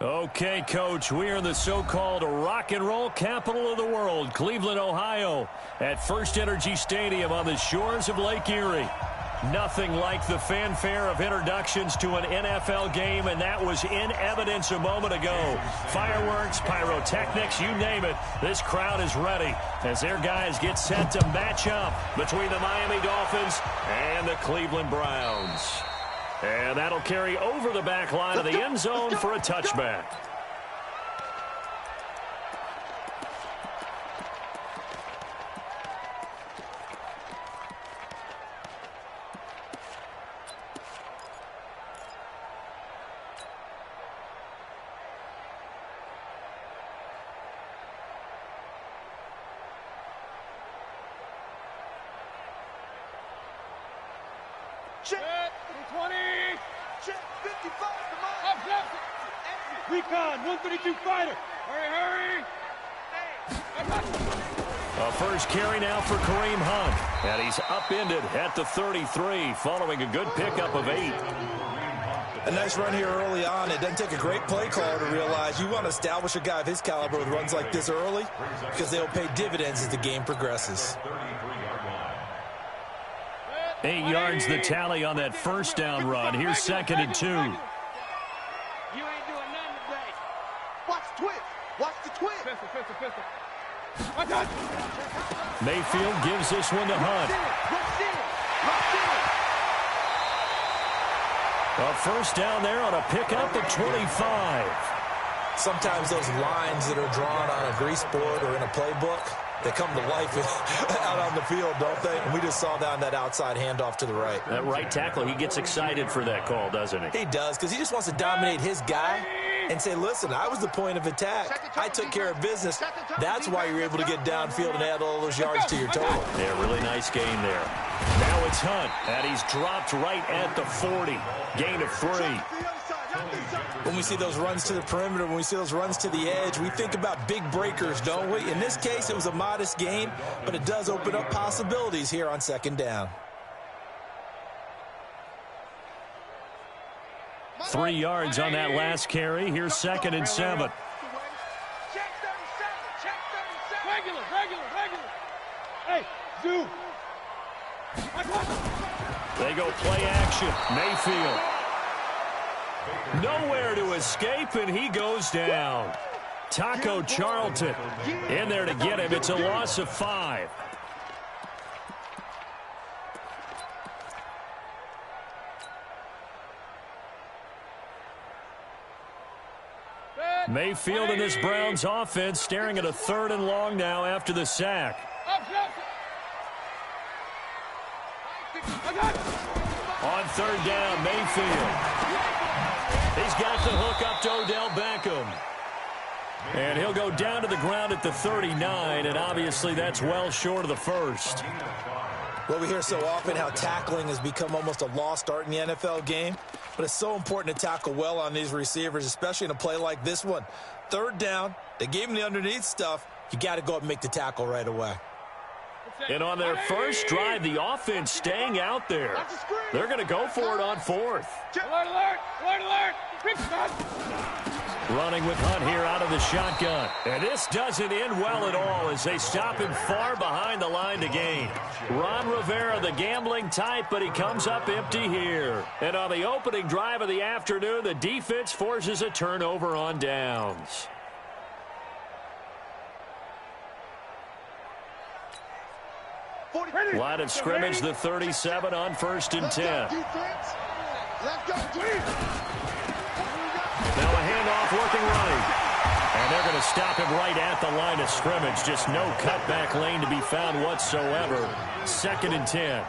Okay, Coach, we are in the so-called rock and roll capital of the world, Cleveland, Ohio, at First Energy Stadium on the shores of Lake Erie. Nothing like the fanfare of introductions to an NFL game, and that was in evidence a moment ago. Fireworks, pyrotechnics, you name it, this crowd is ready as their guys get set to match up between the Miami Dolphins and the Cleveland Browns. And that'll carry over the back line of the end zone for a touchback. Check 20. Check 55. Come on. Recon 132 fighter. Hurry. A first carry now for Kareem Hunt. And he's upended at the 33 following a good pickup of 8. A nice run here early on. It doesn't take a great play caller to realize you want to establish a guy of his caliber with runs like this early because they'll pay dividends as the game progresses. 8 yards the tally on that first down run. Here's 2nd and 2. You ain't doing nothing today. Watch the twist. Watch the twist. Pistol. Mayfield gives this one to Hunt. A first down there on a pickup at 25. Sometimes those lines that are drawn on a grease board or in a playbook, they come to life out on the field, don't they? And we just saw down that outside handoff to the right. That right tackle, he gets excited for that call, doesn't he? He does, because he just wants to dominate his guy and say, listen, I was the point of attack. I took care of business. That's why you're able to get downfield and add all those yards to your total. Yeah, really nice game there. Now it's Hunt, and he's dropped right at the 40. Gain of 3. When we see those runs to the perimeter, when we see those runs to the edge, we think about big breakers, don't we? In this case, it was a modest gain, but it does open up possibilities here on 2nd down. 3 yards on that last carry. Here's 2nd and 7. Check 37. Regular. Hey, Zoo. They go play action. Mayfield. Nowhere to escape, and he goes down. Taco Charlton in there to get him. It's a loss of 5. Mayfield and this Browns offense staring at a 3rd and long now after the sack. On 3rd down, Mayfield. He's got the hook up to Odell Beckham. And he'll go down to the ground at the 39, and obviously that's well short of the first. Well, we hear so often how tackling has become almost a lost art in the NFL game, but it's so important to tackle well on these receivers, especially in a play like this one. 3rd down, they gave him the underneath stuff. You got to go up and make the tackle right away. And on their first drive, the offense staying out there. They're going to go for it on 4th. Alert! Running with Hunt here out of the shotgun. And this doesn't end well at all as they stop him far behind the line to gain. Ron Rivera, the gambling type, but he comes up empty here. And on the opening drive of the afternoon, the defense forces a turnover on downs. Line of scrimmage, the 37 on 1st and 10. Now a handoff working right. And they're going to stop him right at the line of scrimmage. Just no cutback lane to be found whatsoever. 2nd and 10.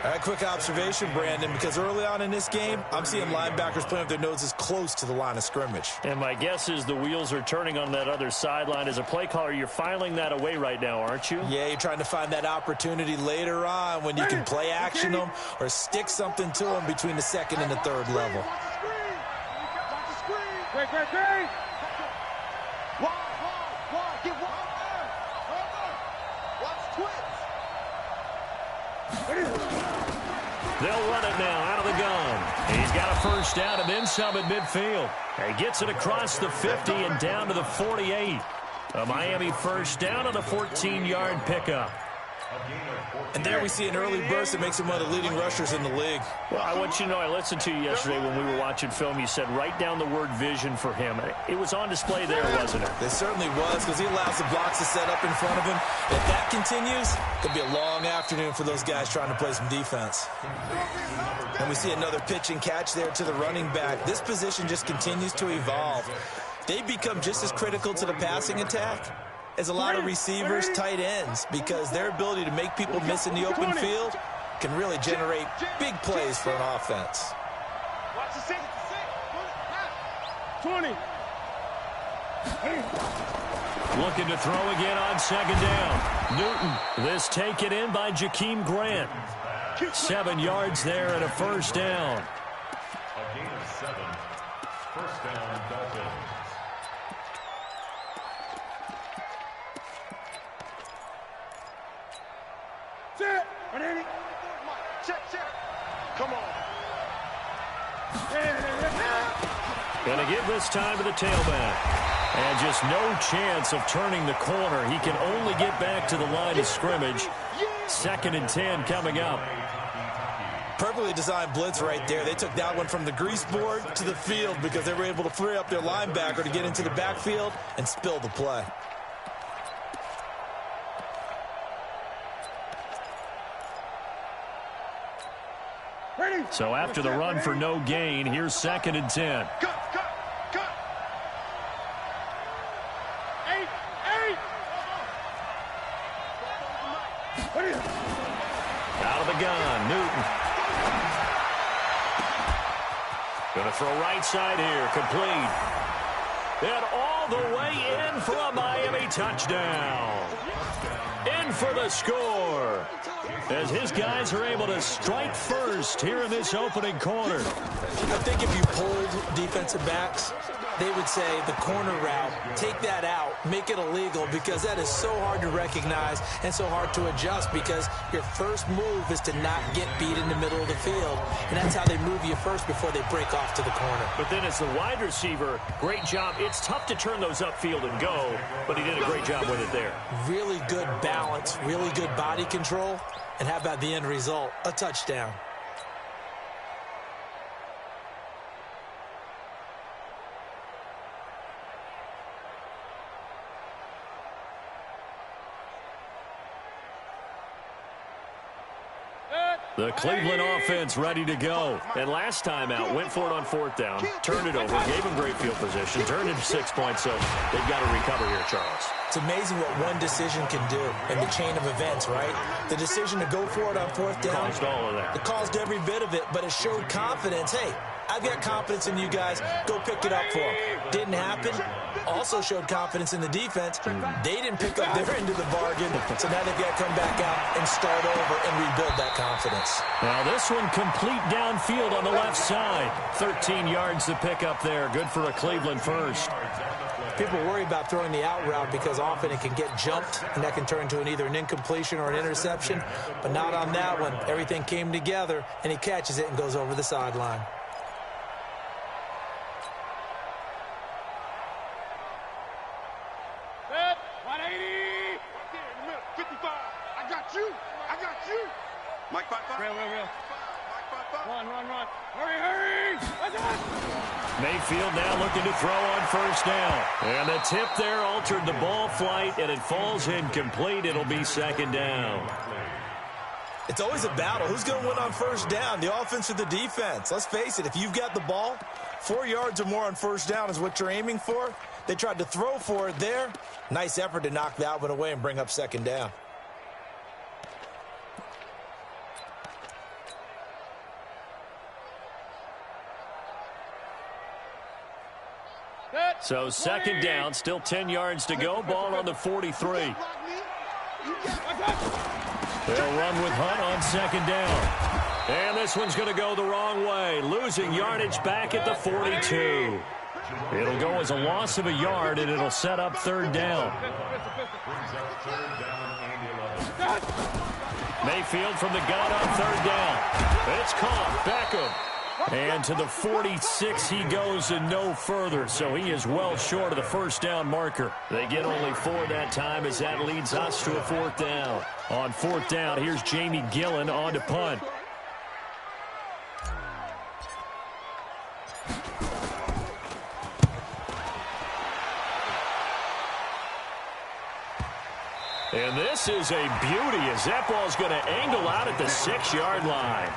All right, quick observation, Brandon, because early on in this game, I'm seeing linebackers playing with their noses close to the line of scrimmage. And my guess is the wheels are turning on that other sideline. As a play caller, you're filing that away right now, aren't you? Yeah, you're trying to find that opportunity later on when you can play action them or stick something to them between the 2nd and the 3rd level. Great. Get one. Watch twist. They'll run it now out of the gun. He's got a first down and then some at midfield. He gets it across the 50 and down to the 48. A Miami first down on the 14-yard pickup. And there we see an early burst that makes him one of the leading rushers in the league. Well, I want you to know, I listened to you yesterday when we were watching film. You said write down the word vision for him. It was on display there, wasn't it? It certainly was, because he allows the blocks to set up in front of him. If that continues, it could be a long afternoon for those guys trying to play some defense. And we see another pitch and catch there to the running back. This position just continues to evolve. They've become just as critical to the passing attack as a lot of receivers, tight ends, because their ability to make people miss in the open field can really generate big plays for an offense. Watch the 6. 20. Looking to throw again on second down. Newton, this taken in by Jakeem Grant. 7 yards there and a first down. A gain of 7. First down, Dolphins. Check. Come on. Going to give this time to the tailback. And just no chance of turning the corner. He can only get back to the line of scrimmage. 2nd and 10 coming up. Perfectly designed blitz right there. They took that one from the grease board to the field because they were able to free up their linebacker to get into the backfield and spill the play. So after the run for no gain, here's 2nd and 10. Cut. 8. Out of the gun, Newton. Going to throw right side here, complete. And all the way in for a Miami touchdown. In for the score, as his guys are able to strike first here in this opening quarter. I think if you polled defensive backs, they would say the corner route, take that out, make it illegal, because that is so hard to recognize and so hard to adjust, because your first move is to not get beat in the middle of the field, and that's how they move you first before they break off to the corner. But then as the wide receiver, great job. It's tough to turn those upfield and go, but he did a great job with it there. Really good balance, really good body control, and how about the end result? A touchdown. The Cleveland offense ready to go. And last time out, went for it on 4th down, turned it over, gave them great field position, turned it 6 points, so they've got to recover here, Charles. It's amazing what one decision can do in the chain of events, right? The decision to go for it on 4th down. Caused all of that. It caused every bit of it, but it showed confidence. Hey, I've got confidence in you guys. Go pick it up for them. Didn't happen. Also showed confidence in the defense. They didn't pick up their end of the bargain, so now they've got to come back out and start over and rebuild that confidence. Now this one complete downfield on the left side. 13 yards to pick up there. Good for a Cleveland first. People worry about throwing the out route because often it can get jumped, and that can turn into either an incompletion or an interception, but not on that one. Everything came together, and he catches it and goes over the sideline. Mike, 5. Real. Run. Hurry. Mayfield now looking to throw on 1st down. And the tip there altered the ball flight, and it falls incomplete. It'll be 2nd down. It's always a battle. Who's going to win on 1st down, the offense or the defense? Let's face it, if you've got the ball, 4 yards or more on 1st down is what you're aiming for. They tried to throw for it there. Nice effort to knock that one away and bring up 2nd down. So 2nd down, still 10 yards to go. Ball on the 43. They'll run with Hunt on 2nd down. And this one's going to go the wrong way. Losing yardage back at the 42. It'll go as a loss of a yard, and it'll set up 3rd down. Mayfield from the gun on 3rd down. It's caught. Beckham. And to the 46 he goes and no further, so he is well short of the first down marker. They get only 4 that time as that leads us to a 4th down. On 4th down, here's Jamie Gillen on to punt. And this is a beauty as that ball's going to angle out at the 6-yard line.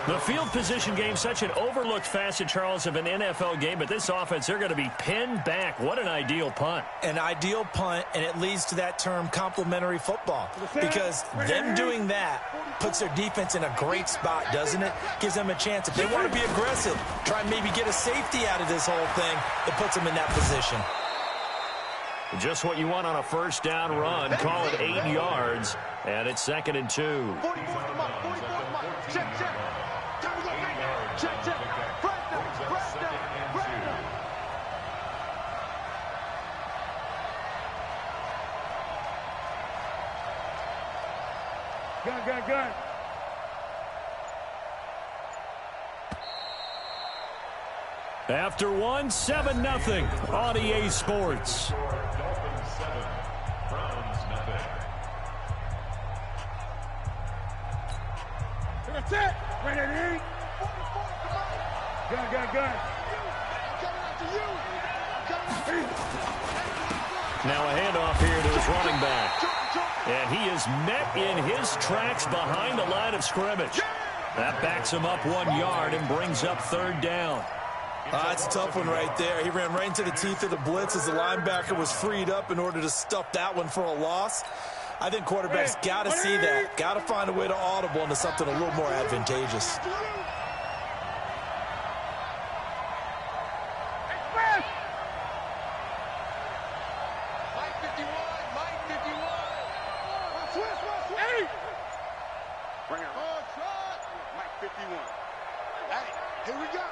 The field position game, such an overlooked facet, Charles, of an NFL game, but this offense, they're going to be pinned back. What an ideal punt. An ideal punt, and it leads to that term complementary football, because them doing that puts their defense in a great spot, doesn't it? Gives them a chance. If they want to be aggressive, try and maybe get a safety out of this whole thing, it puts them in that position. Just what you want on a first down run. Call it 8 yards, and it's 2nd and 2. 44 come up, 44 come up. Check, check. Time to go right now. Check, check. Right now, right now, right now. Gun. After 1, 7-0 on EA Sports. Dolphins 7, Browns nothing. That's it. Right at 8. Gun. Coming out to you. Now a handoff here to his running back. And he is met in his tracks behind the line of scrimmage. That backs him up 1 yard and brings up 3rd down. It's a tough one right there. He ran right into the teeth of the blitz as the linebacker was freed up in order to stuff that one for a loss. I think quarterbacks got to see that. Got to find a way to audible into something a little more advantageous. Bring it. Mike 51. Hey, here we go.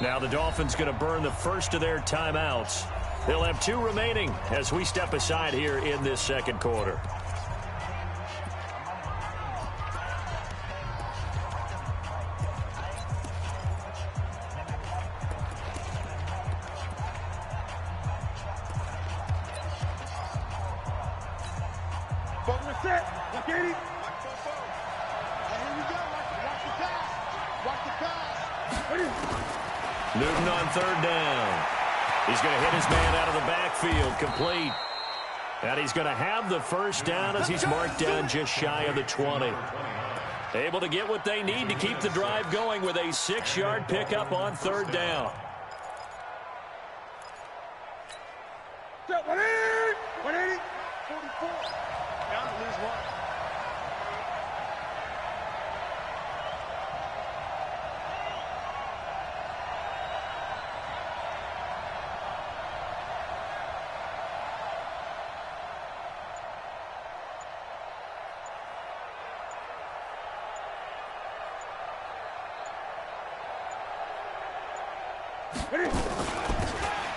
Now the Dolphins going to burn the first of their timeouts. They'll have 2 remaining as we step aside here in this 2nd quarter. Newton on 3rd down. He's going to hit his man out of the backfield, complete. And he's going to have the first down as he's marked down just shy of the 20. Able to get what they need to keep the drive going with a 6-yard pickup on 3rd down. 180. 44. Down to lose 1.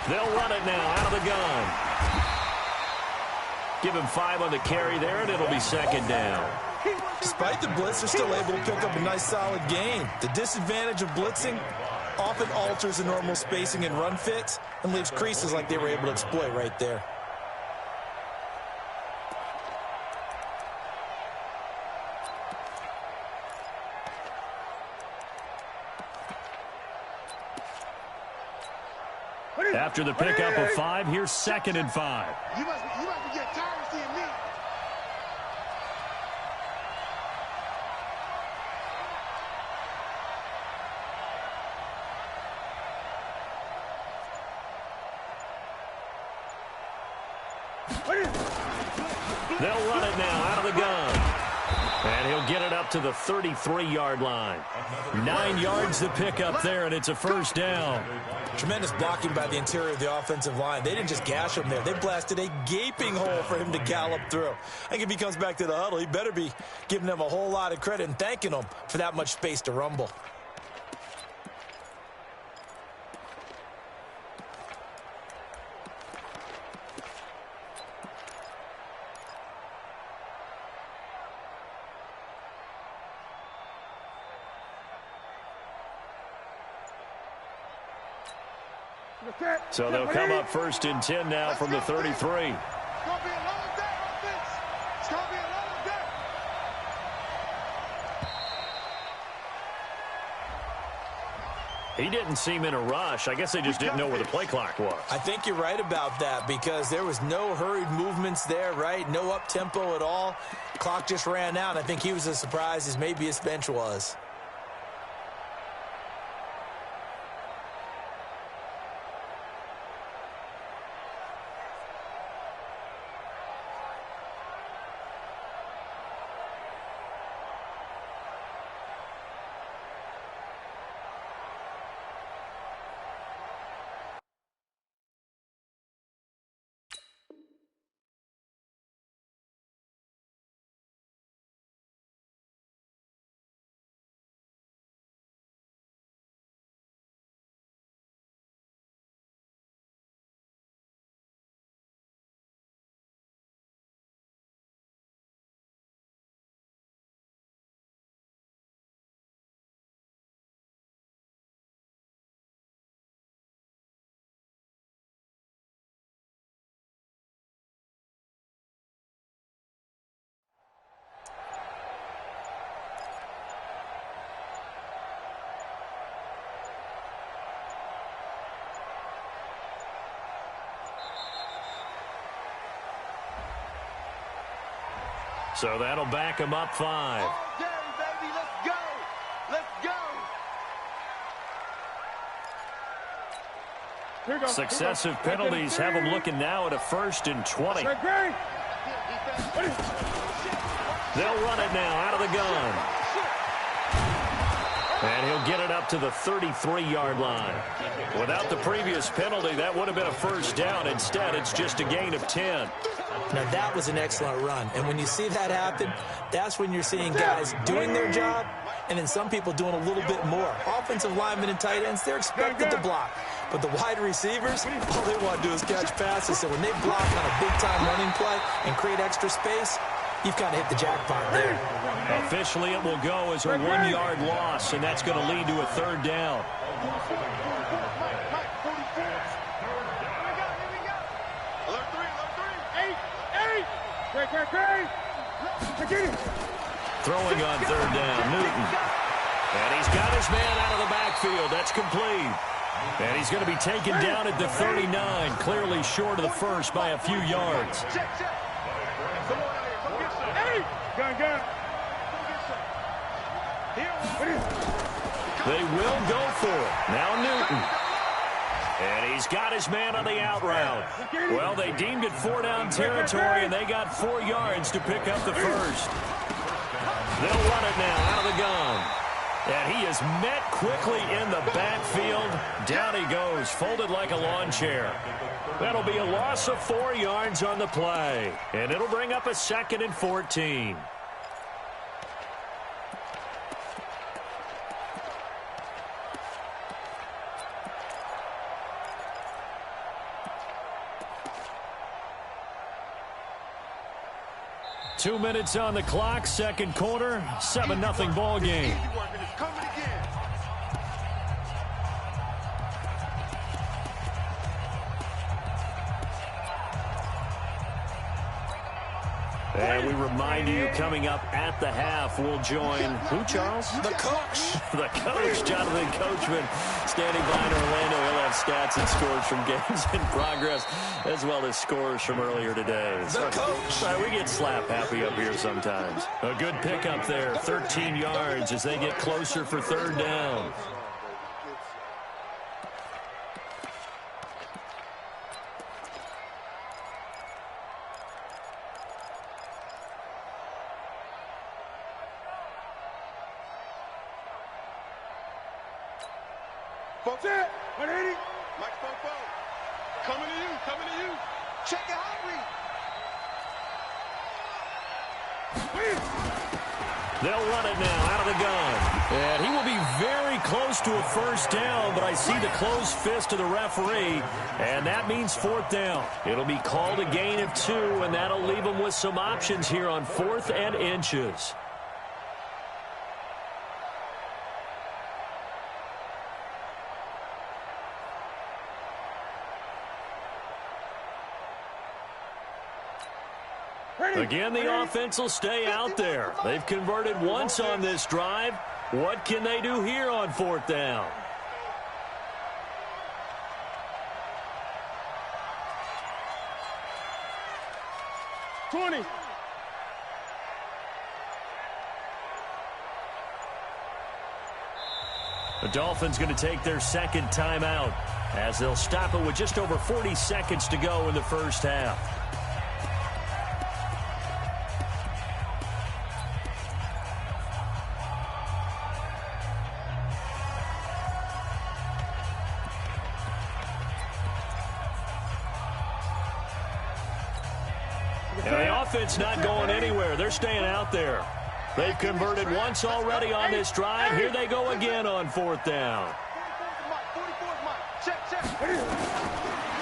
They'll run it now out of the gun. Give him 5 on the carry there, and it'll be 2nd down. Despite the blitz, they're still able to pick up a nice solid gain. The disadvantage of blitzing often alters the normal spacing and run fits and leaves creases like they were able to exploit right there. After the pickup of 5, here's 2nd and 5. You must be getting tired of seeing me. They'll run it now out of the gun. And he'll get it up to the 33-yard line. 9 yards to pick up there, and it's a first down. Tremendous blocking by the interior of the offensive line. They didn't just gash him there. They blasted a gaping hole for him to gallop through. I think if he comes back to the huddle, he better be giving them a whole lot of credit and thanking them for that much space to rumble. So they'll come up 1st and 10 now from the 33. It's going to be a long day, offense. It's going to be a long day. He didn't seem in a rush. I guess they just didn't know where the play clock was. I think you're right about that because there was no hurried movements there, right? No up-tempo at all. Clock just ran out. I think he was as surprised as maybe his bench was. So that'll back him up 5. All day, baby. Let's go. Let's go. Successive penalties have him looking now at a 1st and 20. They'll run it now out of the gun. And he'll get it up to the 33-yard line. Without the previous penalty, that would have been a 1st down. Instead, it's just a gain of 10. Now, that was an excellent run. And when you see that happen, that's when you're seeing guys doing their job and then some people doing a little bit more. Offensive linemen and tight ends, they're expected to block. But the wide receivers, all they want to do is catch passes. So when they block on a big-time running play and create extra space, you've kind of hit the jackpot there. Officially, it will go as a 1-yard loss, and that's going to lead to a 3rd down. Throwing on 3rd down, Newton. And he's got his man out of the backfield. That's complete. And he's going to be taken down at the 39, clearly short of the 1st by a few yards. They will go for it. Now Newton. And he's got his man on the out route. Well, they deemed it 4-down territory, and they got 4 yards to pick up the 1st. They'll run it now out of the gun. And he is met quickly in the backfield. Down he goes, folded like a lawn chair. That'll be a loss of 4 yards on the play. And it'll bring up a 2nd and 14. Two minutes on the clock, 2nd quarter, 7-0 ball game. And we remind you, coming up at the half, we'll join who, Charles? The coach. The coach, Jonathan Coachman, standing by in Orlando. He'll have stats and scores from games in progress, as well as scores from earlier today. The coach. We get slap happy up here sometimes. A good pickup there, 13 yards as they get closer for 3rd down. Folks, 180. Mike Popo. Coming to you. Check it out, Reed. They'll run it now out of the gun. And he will be very close to a 1st down, but I see the closed fist of the referee, and that means 4th down. It'll be called a gain of 2, and that'll leave them with some options here on 4th and inches. Again, the offense will stay out there. They've converted once on this drive. What can they do here on 4th down? The Dolphins going to take their second timeout as they'll stop it with just over 40 seconds to go in the first half. Now the offense not going anywhere. They're staying out there. They've converted once already on this drive. Here they go again on 4th down.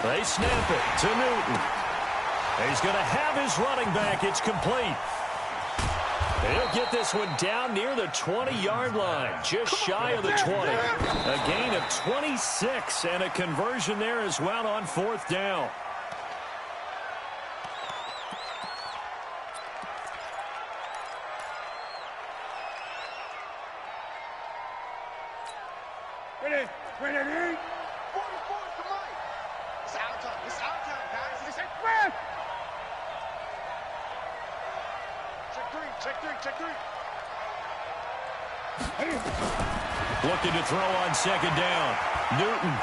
They snap it to Newton. He's going to have his running back. It's complete. He'll get this one down near the 20-yard line, just shy of the 20. A gain of 26 and a conversion there as well on 4th down. Looking to throw on 2nd down. Newton.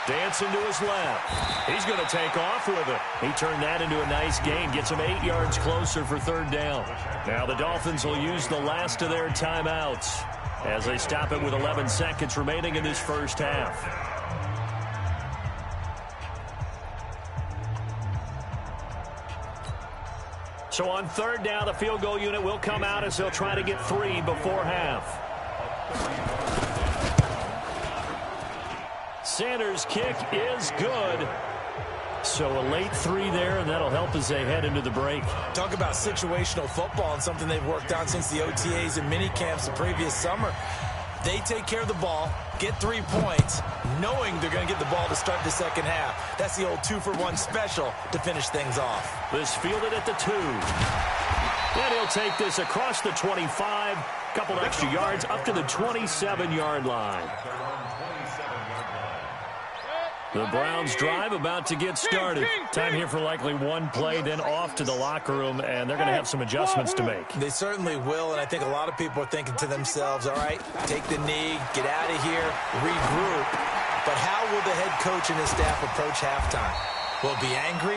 Dancing to his left. He's going to take off with it. He turned that into a nice gain. Gets him 8 yards closer for 3rd down. Now the Dolphins will use the last of their timeouts as they stop it with 11 seconds remaining in this first half. So on 3rd down, the field goal unit will come out as they'll try to get 3 before half. Sanders' kick is good. So a late 3 there, and that'll help as they head into the break. Talk about situational football and something they've worked on since the OTAs and mini camps the previous summer. They take care of the ball, get 3 points, knowing they're going to get the ball to start the second half. That's the old 2-for-1 special to finish things off. This fielded at the 2. And he'll take this across the 25, couple extra yards up to the 27-yard line. The Browns drive about to get started. Time here for likely one play, then off to the locker room, and they're going to have some adjustments to make. They certainly will, and I think a lot of people are thinking to themselves, all right, take the knee, get out of here, regroup. But how will the head coach and his staff approach halftime? Will it be angry?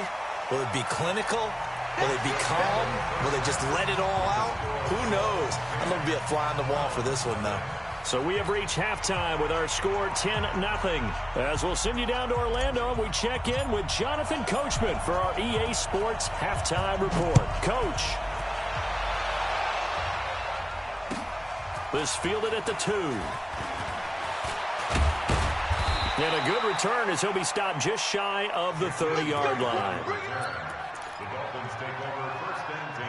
Will it be clinical? Will they be calm? Will they just let it all out? Who knows? I'm going to be a fly on the wall for this one, though. So we have reached halftime with our score 10-0. As we'll send you down to Orlando, and we check in with Jonathan Coachman for our EA Sports Halftime Report. Coach. This fielded at the 2. And a good return as he'll be stopped just shy of the 30-yard line. The Dolphins take over 1st and 10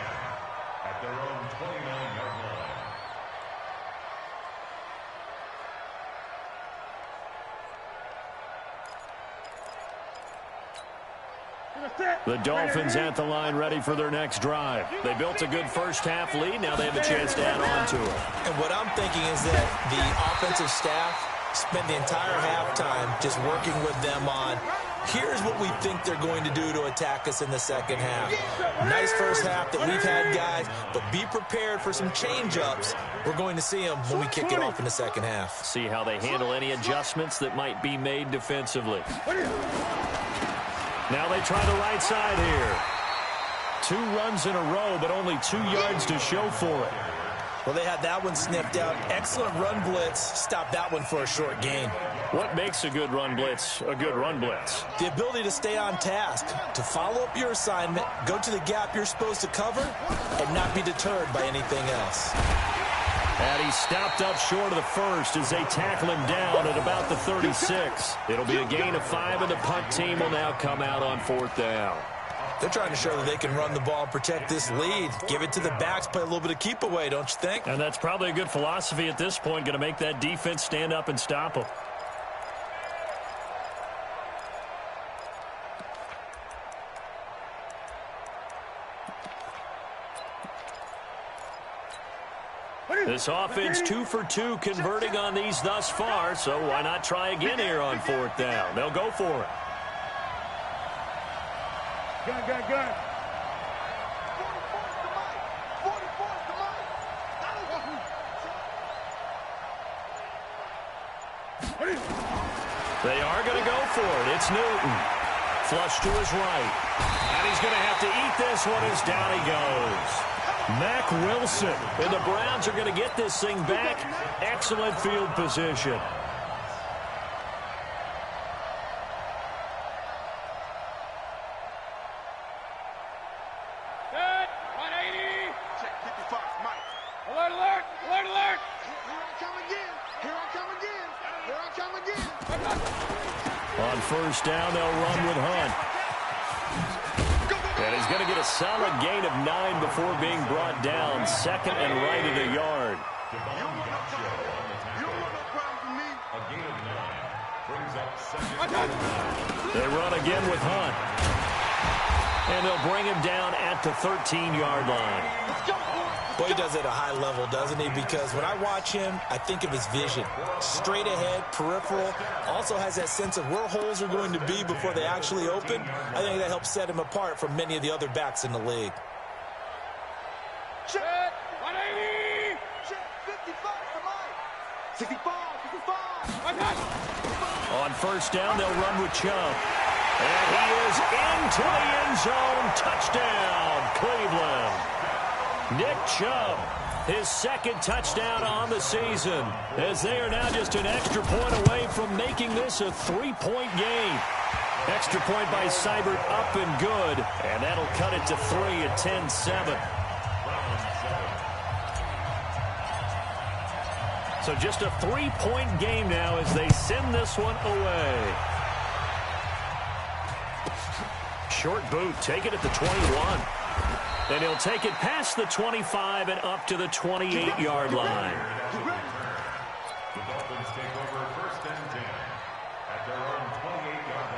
at their own 29-yard line. The Dolphins at the line ready for their next drive. They built a good first half lead. Now they have a chance to add on to it. And what I'm thinking is that the offensive staff spent the entire halftime just working with them on, here's what we think they're going to do to attack us in the second half. Nice first half that we've had, guys, but be prepared for some change-ups. We're going to see them when we kick it off in the second half. See how they handle any adjustments that might be made defensively. Now they try the right side here. 2 runs in a row, but only 2 yards to show for it. Well, they had that one snipped out. Excellent run blitz. Stopped that one for a short gain. What makes a good run blitz a good run blitz? The ability to stay on task, to follow up your assignment, go to the gap you're supposed to cover, and not be deterred by anything else. And he stopped up short of the first as they tackle him down at about the 36. It'll be a gain of 5, and the punt team will now come out on 4th down. They're trying to show that they can run the ball and protect this lead. Give it to the backs, play a little bit of keep away, don't you think? And that's probably a good philosophy at this point, going to make that defense stand up and stop them. This offense 2 for 2 converting on these thus far, so why not try again here on 4th down? They'll go for it. Gun. They are going to go for it. It's Newton. Flush to his right. And he's going to have to eat this one as down he goes. Mack Wilson. And the Browns are going to get this thing back. Excellent field position. Good. 180. Check 55, Mike. Alert. Here I come again. On 1st down, they'll run with Hunt. And he's going to get a solid gain of 9 before being brought down. 2nd and right of the yard. They run again with Hunt. And they'll bring him down at the 13-yard line. Boy, he does it at a high level, doesn't he? Because when I watch him, I think of his vision. Straight ahead, peripheral. Also has that sense of where holes are going to be before they actually open. I think that helps set him apart from many of the other backs in the league. Check 180. Check 55 for Mike. 65. On 1st down, they'll run with Chubb. And he is into the end zone. Touchdown, Cleveland. Nick Chubb, his 2nd touchdown on the season, as they are now just an extra point away from making this a 3-point game. Extra point by Seibert up and good, and that'll cut it to 3 at 10-7. So just a 3-point game now as they send this one away. Short boot, take it at the 21. And he'll take it past the 25 and up to the 28-yard line. The Dolphins take over 1st and 10 at their own 28-yard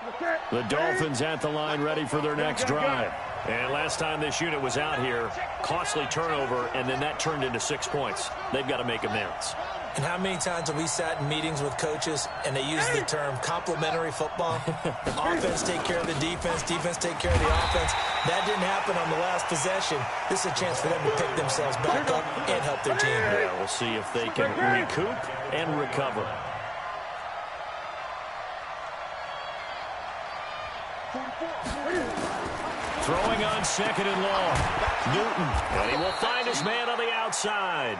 line. The Dolphins at the line ready for their next drive. And last time this unit was out here, costly turnover, and then that turned into 6 points. They've got to make amends. And how many times have we sat in meetings with coaches and they use the term complementary football? Offense take care of the defense, defense take care of the offense. That didn't happen on the last possession. This is a chance for them to pick themselves back up and help their team. Yeah, we'll see if they can recoup and recover. Throwing on 2nd and long. Newton, and he will find his man on the outside.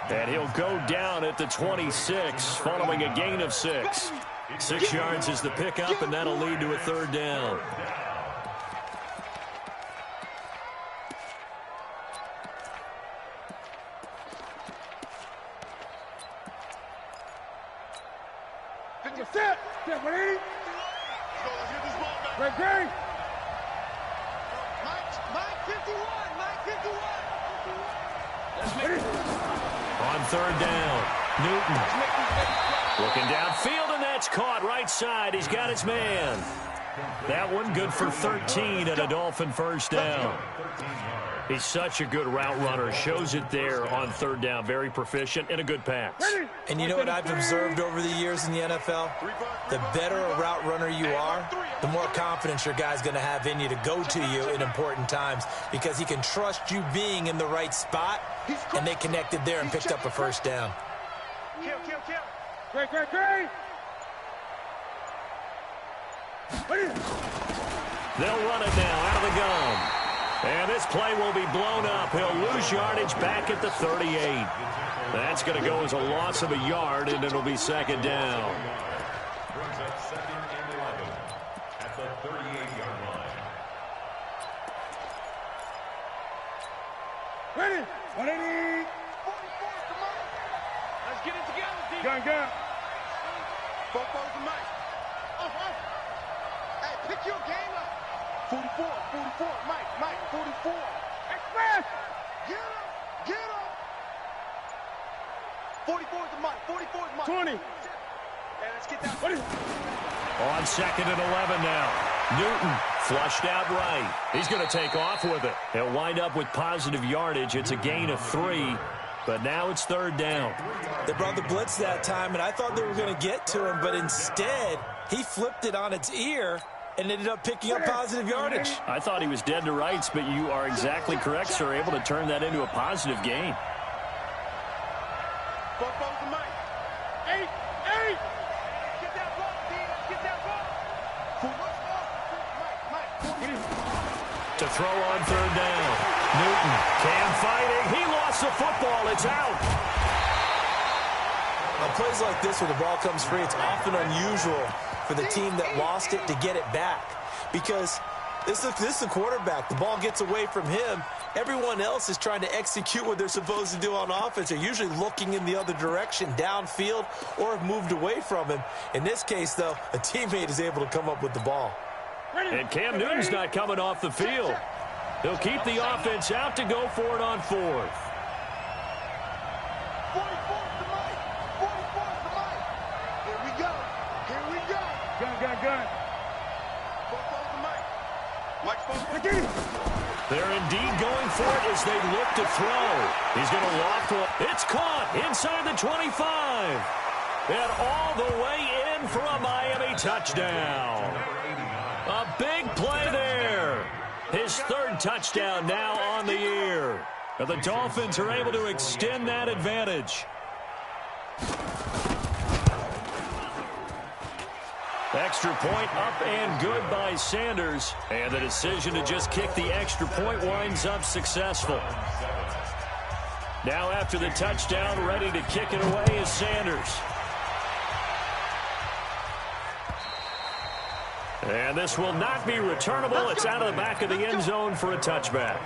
And he'll go down at the 26 following a gain of 6. 6 yards is the pickup, and that'll lead to a 3rd down. Step, 180. Great. Mike 51. On 3rd down, Newton. Looking downfield, and that's caught right side. He's got his man. That one good for 13 at a Dolphin 1st down. He's such a good route runner. Shows it there on 3rd down. Very proficient and a good pass. And you know what I've observed over the years in the NFL? The better a route runner you are, the more confidence your guy's going to have in you to go to you in important times because he can trust you being in the right spot, and they connected there and picked up a 1st down. Great. They'll run it now out of the gun. And this play will be blown up. He'll lose yardage back at the 38. That's going to go as a loss of a yard, and it'll be 2nd down. Brings up 2nd and 11 at the 38-yard line. Ready. 180. Let's get it together, D. Gun. 4 to Mike. Hey, pick your game up. 44, Mike, 44. Express! Get him! 44 to Mike, 20. Hey, let's get that. On 2nd and 11 now. Newton Flushed out right. He's going to take off with it. He'll wind up with positive yardage. It's a gain of 3, but now it's 3rd down. They brought the blitz that time, and I thought they were going to get to him, but instead he flipped it on its ear and ended up picking up positive yardage. I thought he was dead to rights, but you are exactly correct, sir. Able to turn that into a positive gain. To throw on 3rd down. Newton, Cam fighting. He lost the football. It's out. On plays like this where the ball comes free, it's often unusual for the team that lost it to get it back. Because this is the quarterback. The ball gets away from him. Everyone else is trying to execute what they're supposed to do on offense. They're usually looking in the other direction, downfield, or have moved away from him. In this case, though, a teammate is able to come up with the ball. And Cam Newton's not coming off the field. He'll keep the offense out to go for it on 4th. They're indeed going for it as they look to throw. He's going to loft one. It's caught inside the 25. And all the way in for a Miami touchdown. A big play there. His 3rd touchdown now on the year. And the Dolphins are able to extend that advantage. Extra point up and good by Sanders. And the decision to just kick the extra point winds up successful. Now after the touchdown, ready to kick it away is Sanders. And this will not be returnable. It's out of the back of the end zone for a touchback.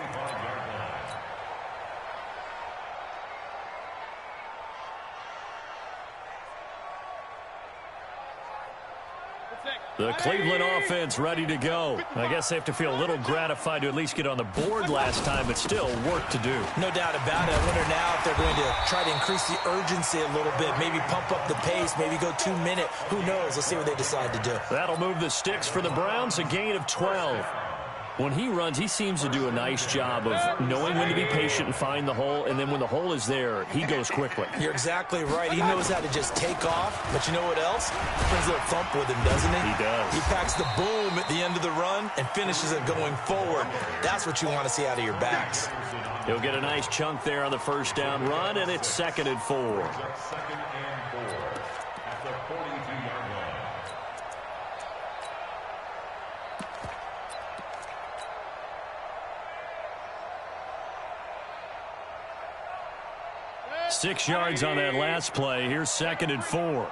The Cleveland offense ready to go. I guess they have to feel a little gratified to at least get on the board last time, but still work to do. No doubt about it. I wonder now if they're going to try to increase the urgency a little bit, maybe pump up the pace, maybe go 2-minute. Who knows? Let's see what they decide to do. That'll move the sticks for the Browns, a gain of 12. When he runs, he seems to do a nice job of knowing when to be patient and find the hole, and then when the hole is there, he goes quickly. You're exactly right. He knows how to just take off, but you know what else? He brings a little thump with him, doesn't he? He does. He packs the boom at the end of the run and finishes it going forward. That's what you want to see out of your backs. He'll get a nice chunk there on the 1st down run, and it's 2nd and 4. 2nd and 4 at the 42-yard line. Six yards on that last play. Here's 2nd and 4.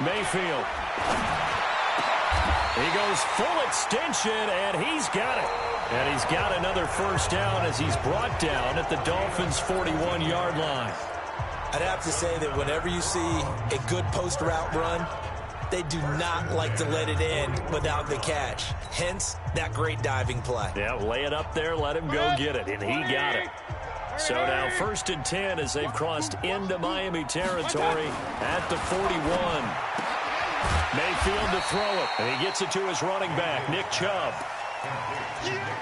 Mayfield. He goes full extension, and he's got it. And he's got another 1st down as he's brought down at the Dolphins' 41-yard line. I'd have to say that whenever you see a good post route run, they do not like to let it end without the catch. Hence, that great diving play. Yeah, lay it up there, let him go get it, and he got it. So now 1st and 10 as they've crossed into Miami territory at the 41. Mayfield to throw it, and he gets it to his running back, Nick Chubb.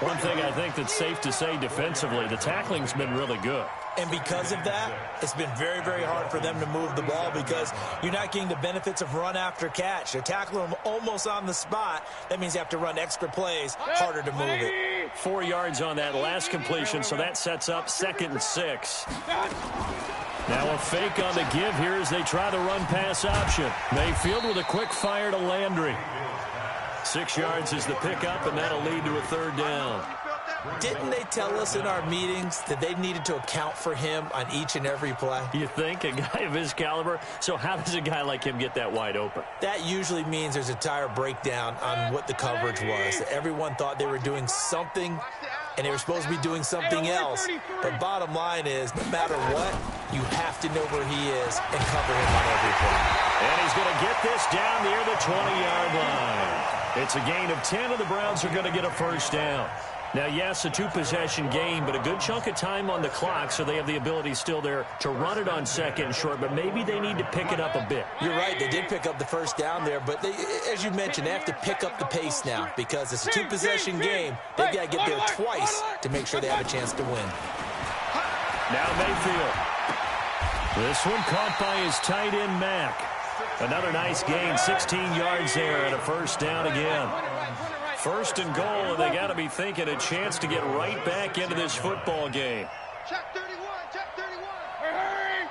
One thing I think that's safe to say defensively, the tackling's been really good. And because of that, it's been very, very hard for them to move the ball because you're not getting the benefits of run after catch. They're tackling them almost on the spot. That means you have to run extra plays, harder to move it. 4 yards on that last completion, so that sets up 2nd and 6. Now a fake on the give here as they try the run-pass option. Mayfield with a quick fire to Landry. 6 yards is the pickup, and that'll lead to a 3rd down. Didn't they tell us in our meetings that they needed to account for him on each and every play? You think? A guy of his caliber? So how does a guy like him get that wide open? That usually means there's a entire breakdown on what the coverage was. Everyone thought they were doing something, and they were supposed to be doing something else. But bottom line is, no matter what, you have to know where he is and cover him on every play. And he's going to get this down near the 20-yard line. It's a gain of 10, and the Browns are going to get a 1st down. Now, yes, a two-possession game, but a good chunk of time on the clock, so they have the ability still there to run it on second and short, but maybe they need to pick it up a bit. You're right. They did pick up the first down there, but they, as you mentioned, they have to pick up the pace now because it's a two-possession game. They've got to get there twice to make sure they have a chance to win. Now Mayfield. This one caught by his tight end, Mack. Another nice gain, 16 yards there and a first down again. First and goal, and they got to be thinking a chance to get right back into this football game. Check 31, check 31. Hurry!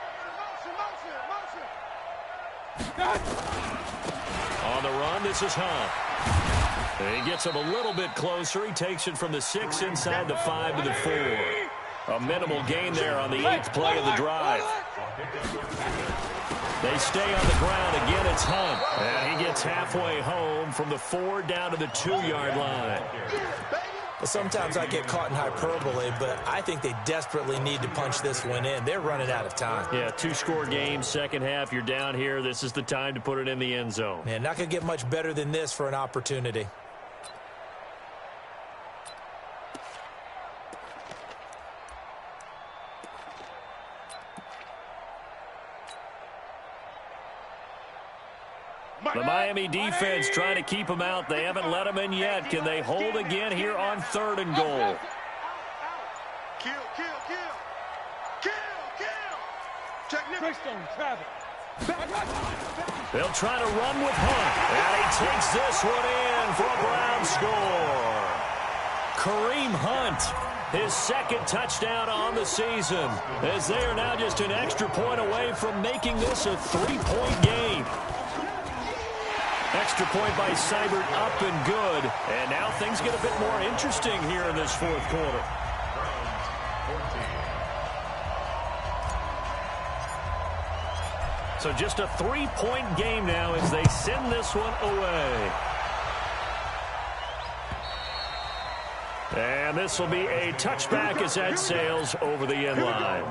Motion. On the run, this is Hunt. He gets him a little bit closer. He takes it from the 6 inside the 5 to the 4. A minimal gain there on the 8th play of the drive. They stay on the ground. Again, it's Hunt. And he gets halfway home from the 4 down to the 2-yard line. Well, sometimes I get caught in hyperbole, but I think they desperately need to punch this one in. They're running out of time. Yeah, 2-score game, second half. You're down here. This is the time to put it in the end zone. Man, not going to get much better than this for an opportunity. The Miami defense trying to keep him out. They haven't let him in yet. Can they hold again here on 3rd and goal? Kill. Check Travis. They'll try to run with Hunt. And he takes this one in for a Brown score. Kareem Hunt, his 2nd touchdown on the season, as they are now just an extra point away from making this a 3-point game. Extra point by Seibert, up and good. And now things get a bit more interesting here in this 4th quarter. So just a 3-point game now as they send this one away. And this will be a touchback as that sails over the end line.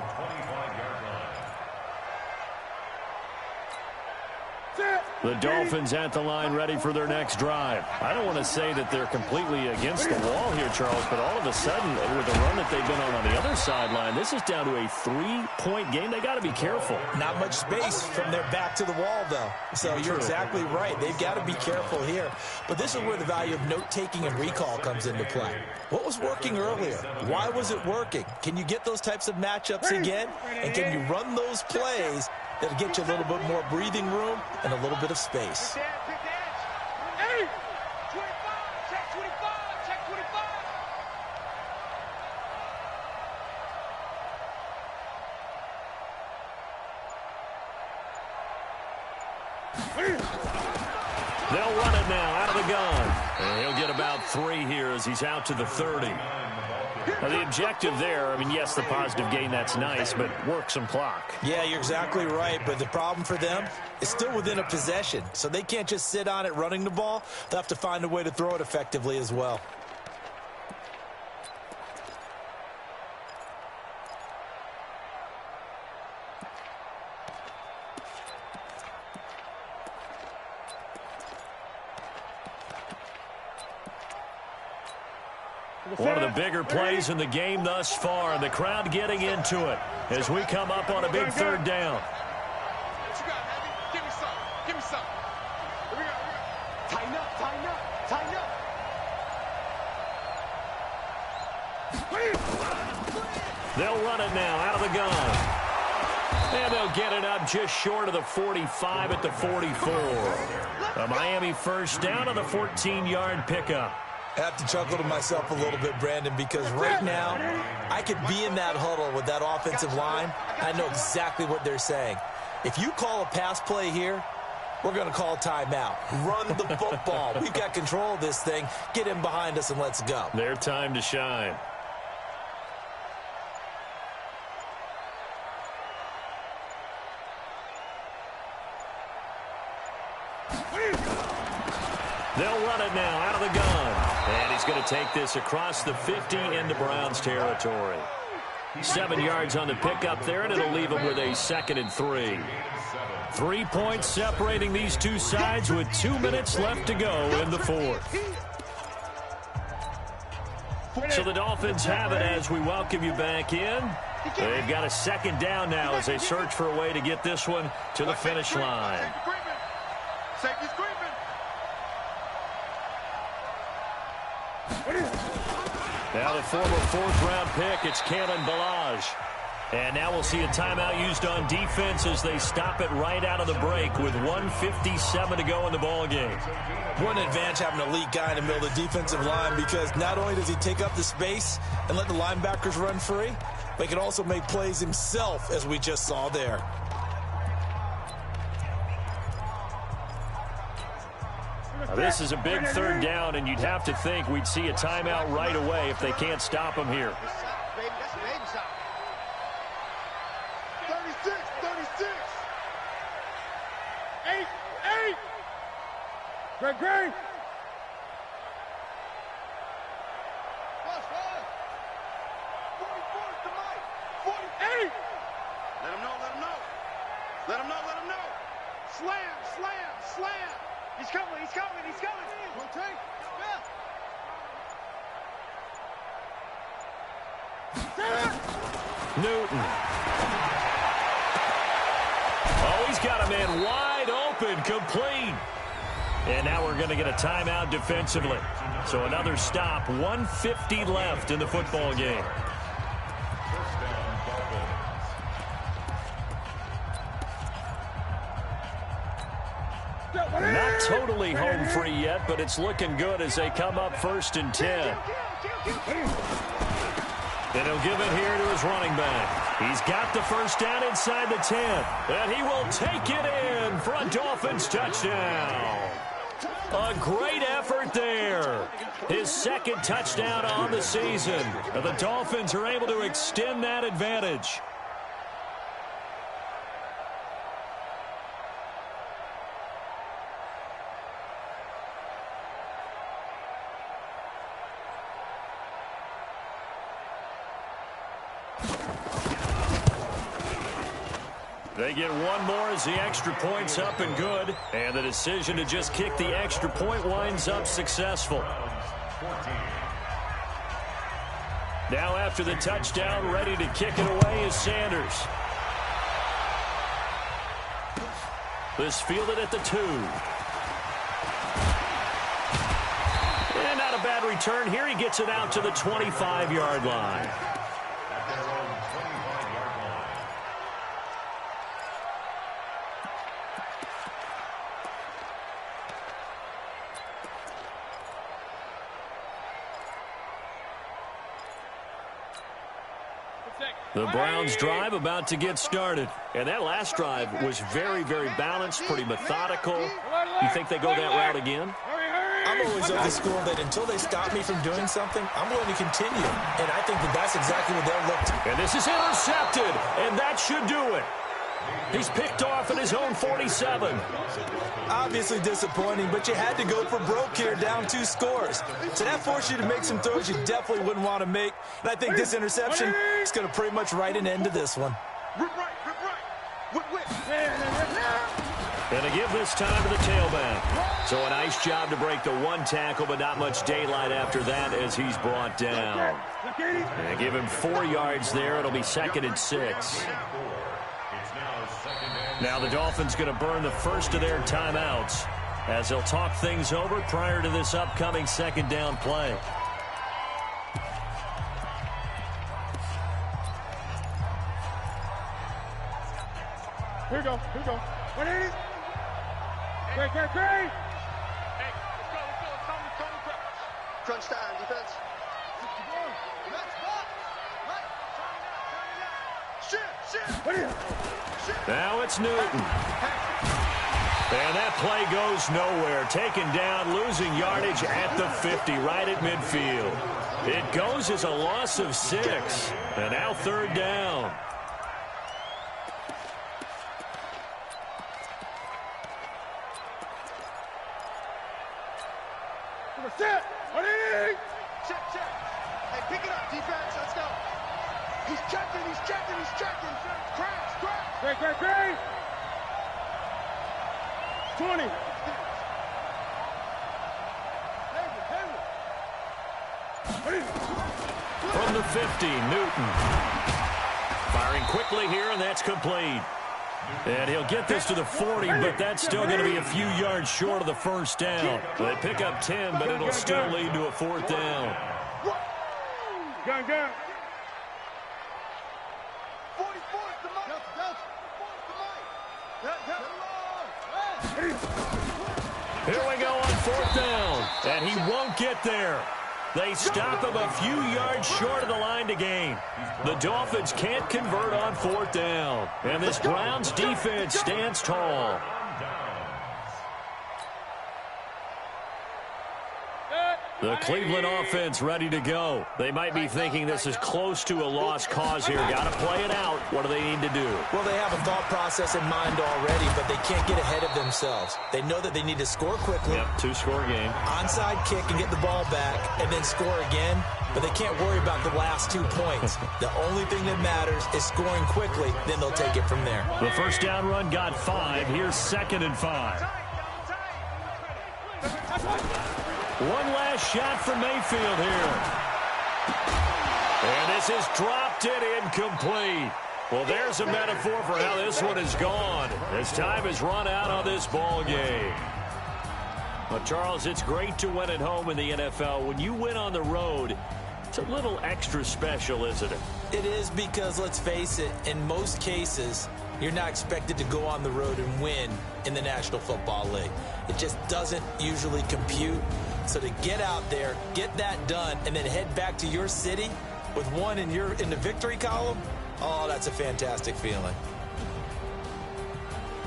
The Dolphins at the line ready for their next drive. I don't want to say that they're completely against the wall here, Charles, but all of a sudden, with the run that they've been on the other sideline, this is down to a 3-point game. They got to be careful. Not much space from their back to the wall, though. So you're exactly right. They've got to be careful here. But this is where the value of note-taking and recall comes into play. What was working earlier? Why was it working? Can you get those types of matchups again? And can you run those plays that'll get you a little bit more breathing room and a little bit of space? Hey! 25, check 25, check 25. They'll run it now out of the gun. And he'll get about 3 here as he's out to the 30. Now, the objective there, I mean, yes, the positive gain, that's nice, but work some clock. Yeah, you're exactly right, but the problem for them is still within a possession, so they can't just sit on it running the ball. They'll have to find a way to throw it effectively as well. One of the bigger plays in the game thus far, and the crowd getting into it as we come up on a big 3rd down. What you got, Heavy? Give me some. Give me some. Here we go. Tighten up, tighten up, tighten up. They'll run it now out of the gun. And they'll get it up just short of the 45 at the 44. A Miami first down on the 14-yard pickup. I have to chuckle to myself a little bit, Brandon, because right now I could be in that huddle with that offensive line. I know exactly what they're saying. If you call a pass play here, we're going to call timeout. Run the football. We've got control of this thing. Get in behind us and let's go. Their time to shine. They'll run it now out of the gun. And he's going to take this across the 50 into Browns territory. 7 yards on the pickup there, and it'll leave him with a 2nd and 3. 3 points separating these two sides with 2 minutes left to go in the 4th. So the Dolphins have it as we welcome you back in. They've got a second down now as they search for a way to get this one to the finish line. Safety's creeping. Now the former fourth-round pick, it's Balaj. And now we'll see a timeout used on defense as they stop it right out of the break with 1:57 to go in the ballgame. What an advantage having an elite guy in the middle of the defensive line, because not only does he take up the space and let the linebackers run free, but he can also make plays himself, as we just saw there. Now, this is a big third down, and you'd have to think we'd see a timeout right away if they can't stop him here. Baby, that's a baby shot. 36, 36. 8, 8. Great, great. Plus 1. 44 is the mic. 48. Let him know, let him know. Let him know, let him know. Slam, slam, slam. He's coming, he's coming, he's coming. One take. Newton. Oh, he's got a man wide open, complete. And now we're going to get a timeout defensively. So another stop, 1:50 left in the football game. Not totally home free yet, but it's looking good as they come up 1st and 10. And he'll give it here to his running back. He's got the first down inside the 10. And he will take it in for a Dolphins touchdown. A great effort there. His second touchdown on the season. And the Dolphins are able to extend that advantage. They get one more as the extra point's up and good. And the decision to just kick the extra point winds up successful. Now after the touchdown, ready to kick it away is Sanders. This fielded at the 2. And not a bad return. Here he gets it out to the 25-yard line. The Browns' drive about to get started. And that last drive was very, very balanced, pretty methodical. You think they go that route again? I'm always of the school that until they stop me from doing something, I'm going to continue. And I think that that's exactly what they'll look to. And this is intercepted, and that should do it. He's picked off at his own 47. Obviously disappointing, but you had to go for broke here, down 2 scores. So that forced you to make some throws you definitely wouldn't want to make. And I think this interception is going to pretty much write an end to this one. And to give this time to the tailback. So a nice job to break the 1 tackle, but not much daylight after that as he's brought down. And give him 4 yards there. It'll be 2nd and 6. Now the Dolphins going to burn the first of their timeouts as they'll talk things over prior to this upcoming 2nd down play. Here we go, here we go. 180. Great, great, great. Hey, let's go. It's time to crunch time, defense. Now it's Newton. And that play goes nowhere. Taken down, losing yardage at the 50, right at midfield. It goes as a loss of 6. And now 3rd down. Set. Check. Hey, pick it up, defense. Let's go. He's checking. Crash. Great. 20. From the 50, Newton. Firing quickly here, and that's complete. And he'll get this to the 40, but that's still going to be a few yards short of the first down. They pick up 10, but it'll still lead to a fourth down. Go. Here we go on fourth down, and he won't get there. They stop him a few yards short of the line to gain. The Dolphins can't convert on fourth down, and this Browns defense stands tall. The Cleveland offense ready to go. They might be thinking this is close to a lost cause here. Got to play it out. What do they need to do? Well, they have a thought process in mind already, but they can't get ahead of themselves. They know that they need to score quickly. Yep, two-score game. Onside kick and get the ball back and then score again, but they can't worry about the last 2 points. The only thing that matters is scoring quickly, then they'll take it from there. The first down run got 5. Here's 2nd and 5. One last shot from Mayfield here. And this is dropped it incomplete. Well, there's a metaphor for how this one is gone as time has run out on this ball game. Well, Charles, it's great to win at home in the NFL. When you win on the road, it's a little extra special, isn't it? It is, because, let's face it, in most cases, you're not expected to go on the road and win in the National Football League. It just doesn't usually compute. So to get out there, get that done, and then head back to your city with one in the victory column, oh, that's a fantastic feeling.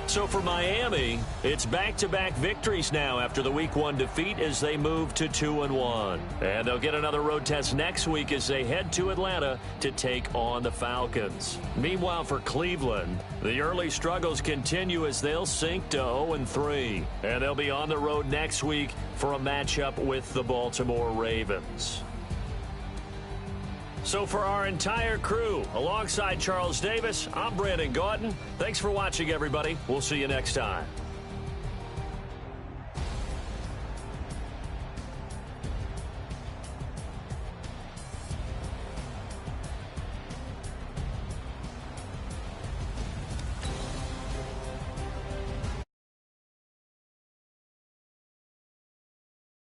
So for Miami, it's back-to-back victories now after the Week 1 defeat as they move to 2-1. And they'll get another road test next week as they head to Atlanta to take on the Falcons. Meanwhile, for Cleveland, the early struggles continue as they'll sink to 0-3. And they'll be on the road next week for a matchup with the Baltimore Ravens. So for our entire crew, alongside Charles Davis, I'm Brandon Gautin. Thanks for watching, everybody. We'll see you next time.